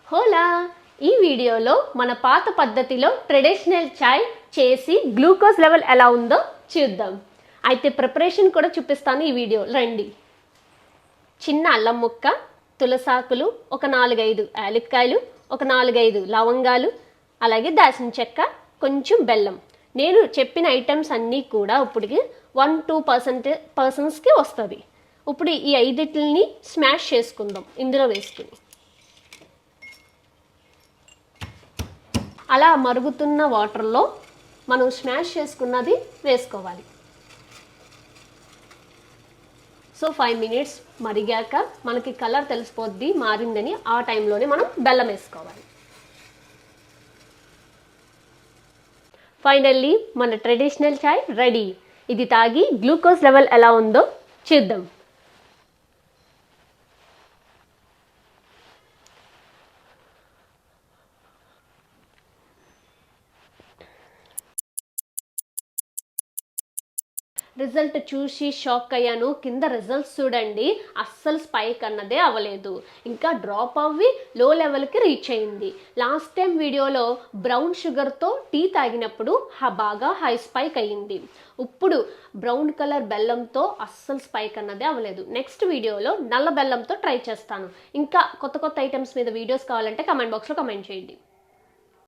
హోలా! ఈ వీడియోలో మన పాత పద్ధతిలో ట్రెడిషనల్ చాయ్ చేసి గ్లూకోజ్ లెవెల్ ఎలా ఉందో చూద్దాం. అయితే ప్రిపరేషన్ కూడా చూపిస్తాను ఈ వీడియో. రండి. చిన్న అల్లం ముక్క, తులసాకులు, ఒక 4-5 యాలక్కాయలు, ఒక 4-5 లవంగాలు, అలాగే దాల్చిన చెక్క, కొంచెం బెల్లం. నేను చెప్పిన ఐటమ్స్ అన్నీ కూడా ఇప్పటికి 1-2 పర్సన్స్కి వస్తుంది. ఇప్పుడు ఈ 5 స్మాష్ చేసుకుందాం ఇందులో వేసుకుని. అలా మరుగుతున్న వాటర్లో మనం స్మాష్ చేసుకున్నది వేసుకోవాలి. సో 5 minutes మరిగాక మనకి కలర్ తెలిసిపోద్ది మారిందని. ఆ టైంలోనే మనం బెల్లం వేసుకోవాలి. ఫైనల్లీ మన ట్రెడిషనల్ చాయ్ రెడీ. ఇది తాగి గ్లూకోజ్ లెవెల్ ఎలా ఉందో చూద్దాం. రిజల్ట్ చూసి షాక్ అయ్యాను. కింద రిజల్ట్స్ చూడండి, అస్సలు స్పైక్ అన్నదే అవ్వలేదు, ఇంకా డ్రాప్ అవ్వి లో లెవెల్కి రీచ్ అయింది. లాస్ట్ టైం వీడియోలో బ్రౌన్ షుగర్తో టీ తాగినప్పుడు బాగా హై స్పైక్ అయ్యింది. ఇప్పుడు బ్రౌన్ కలర్ బెల్లంతో అస్సలు స్పైక్ అన్నదే అవ్వలేదు. నెక్స్ట్ వీడియోలో నల్ల బెల్లంతో ట్రై చేస్తాను. ఇంకా కొత్త ఐటమ్స్ మీద వీడియోస్ కావాలంటే కమెంట్ బాక్స్లో కమెంట్ చేయండి.